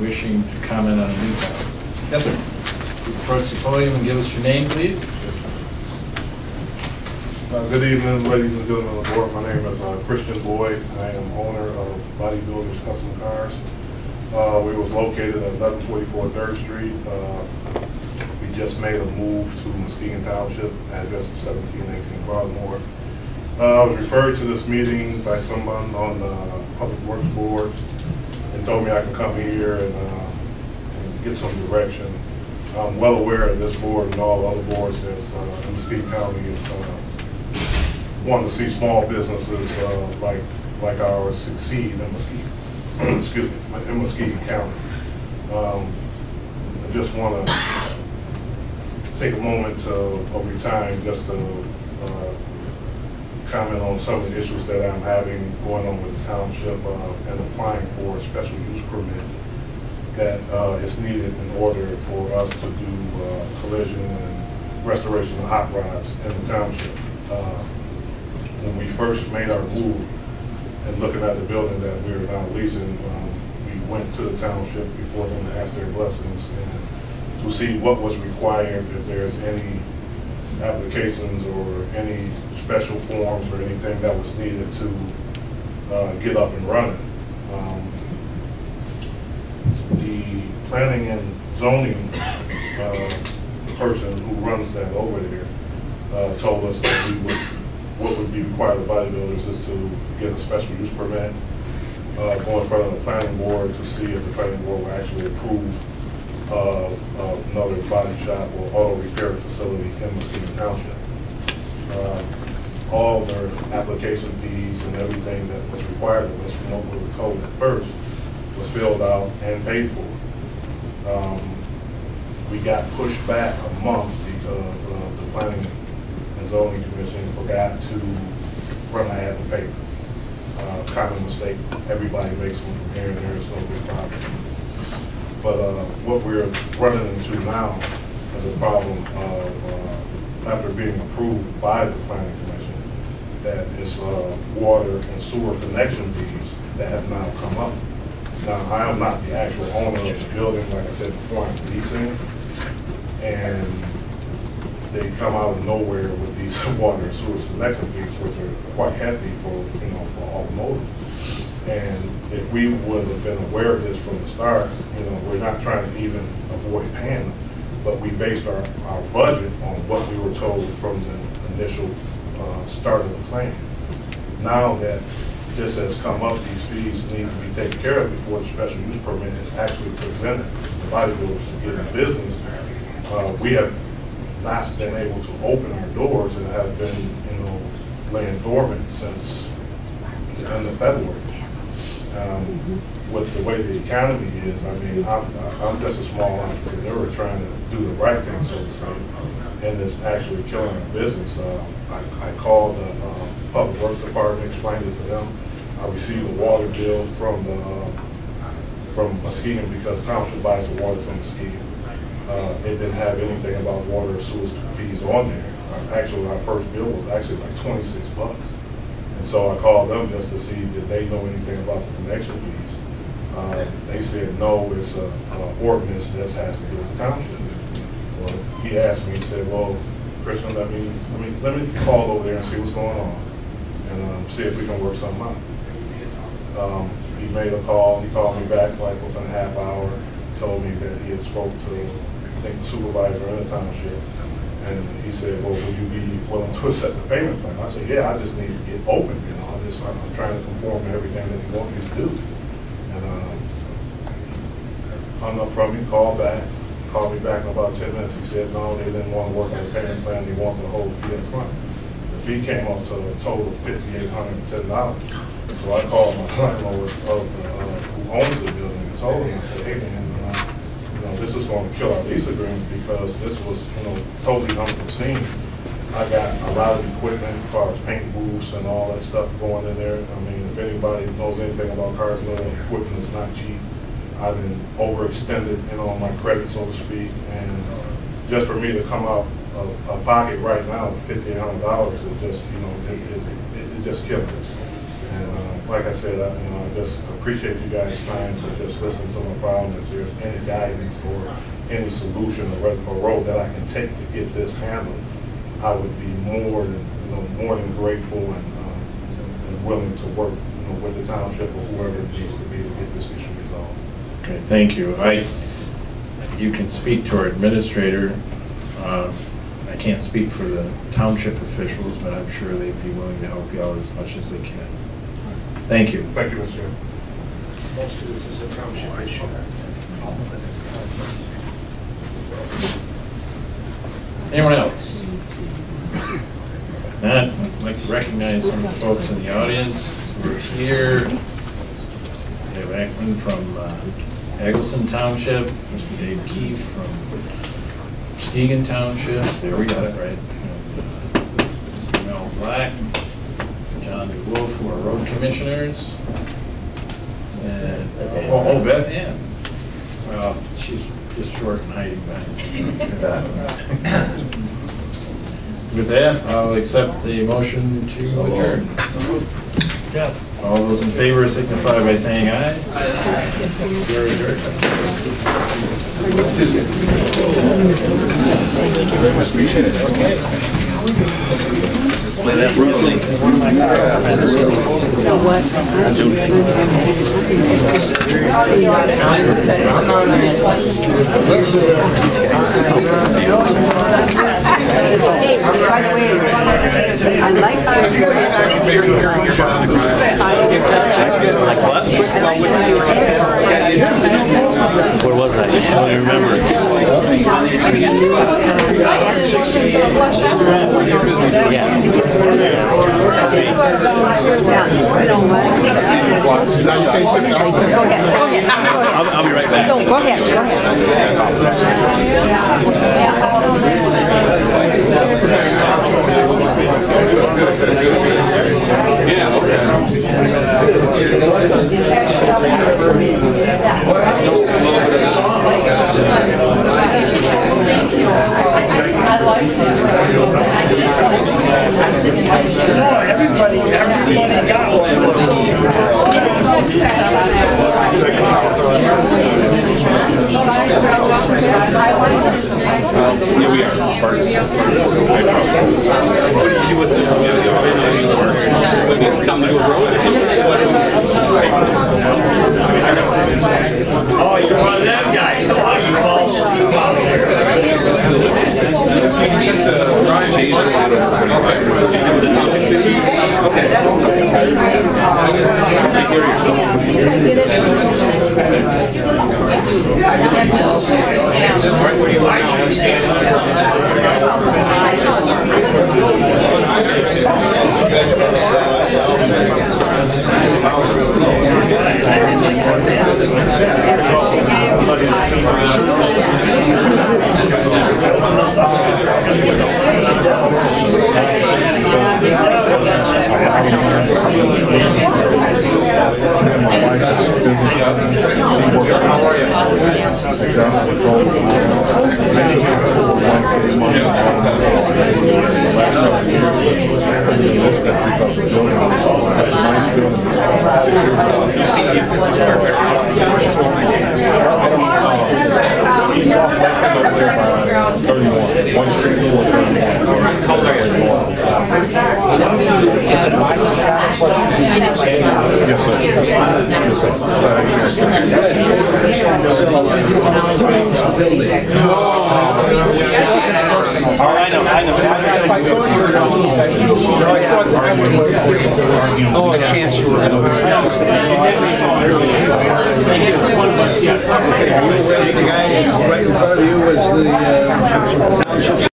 wishing to comment on a new topic. Yes, sir. Approach the podium and give us your name, please. Good evening, ladies and gentlemen of the board. My name is Christian Boyd. I am owner of Bodybuilders Custom Cars. We was located at 1144 3rd Street. We just made a move to Muskegon Township, address of 1718 Broadmoor. I was referred to this meeting by someone on the Public Works Board and told me I can come here and get some direction. I'm well aware of this board and all other boards that's in Muskegon County is wanting to see small businesses like ours succeed in Muskegon, excuse me, in Muskegon County. I just want to take a moment of your time just to comment on some of the issues that I'm having going on with the township and applying for a special use permit that is needed in order for us to do collision and restoration of hot rods in the township. When we first made our move and looking at the building that we are now leasing, we went to the township before them to ask their blessings and to see what was required, if there's any applications or any special forms or anything that was needed to get up and running. The planning and zoning person who runs that over there told us that what would be required of bodybuilders is to get a special use permit, go in front of the planning board to see if the planning board will actually approve another body shop or auto repair facility in Muskegon Township. All their application fees and everything that was required of us from what we were told at first was filled out and paid for. We got pushed back a month because the Planning and Zoning Commission forgot to run an ad in the paper. Common mistake. Everybody makes one from here and there. It's no big problem. But what we're running into now is a problem of after being approved by the Planning Commission, that is water and sewer connection fees that have now come up. Now, I am not the actual owner of the building, like I said before, I'm leasing, and they come out of nowhere with these water and sewer connection fees, which are quite hefty for automotive. And if we would have been aware of this from the start, we're not trying to even avoid paying them, but we based our budget on what we were told from the initial start of the plan. Now that this has come up, these fees need to be taken care of before the special use permit is actually presented to bodybuilders to get in business. We have not been able to open our doors and have been, laying dormant since the end of February. With the way the economy is, I mean, I'm just a small entrepreneur trying to do the right thing, so to say, and it's actually killing our business. I called the Public Works Department, explained it to them. I received a water bill from Muskegon because Township buys the water from Muskegon. It didn't have anything about water or sewer fees on there. Actually, our first bill was actually like $26. And so I called them just to see did they know anything about the connection fees. They said no, it's an ordinance that has to do with the township. Well, he asked me, he said, well, Christian, let me call over there and see what's going on and see if we can work something out. He made a call. He called me back like within a half hour. Told me that he had spoke to, I think, the supervisor in the township, and he said, "Well, would you be willing to accept the payment plan?" I said, "Yeah, I just need to get open. I'm trying to conform to everything that he wants me to do." And hung up from me, called me back in about 10 minutes. He said, "No, they didn't want to work on the payment plan. They wanted the whole fee up front." The fee came up to a total of $5,810. So I called my landlord who owns the building and told him, I said, "Hey man, this is going to kill our lease agreement because this was, totally unforeseen. I got a lot of equipment as far as paint booths and all that stuff going in there. I mean, if anybody knows anything about cars, equipment is not cheap. I've been overextended, on my credit, so to speak, and just for me to come out of a pocket right now with $5,800 is just, it just killed us. And like I said, I just appreciate you guys' time to just listen to my problem. If there's any guidance or any solution or road that I can take to get this handled, I would be more than grateful and willing to work, with the township or whoever it needs to be to get this issue resolved. Okay, thank you. You can speak to our administrator. I can't speak for the township officials, but I'm sure they'd be willing to help you out as much as they can. Thank you. Thank you, Mr. Chairman. Most of this is a township issue. Anyone else? Not, I'd like to recognize some of the folks in the audience who are here. We have Ackman from Eggleston Township, Mr. Dave Keefe from Muskegon Township, there we got it right. Mr. Mel Black, John DeWolf, who are road commissioners. And, oh, Beth Ann. Well, she's just short and hiding behind. With that, I'll accept the motion to adjourn. Yeah. All those in favor signify by saying aye. Aye. Very good. Thank you very much. Appreciate it. Okay. Display that briefly. Like what? Where was I? I don't even remember. I'll be right back. No, go ahead. Yeah, okay. I like this. Everybody got one. Here we are. Oh, you're one of them guys. Oh, you false. Oh, a chance you were going to. Thank you. The guy right in front of you was the township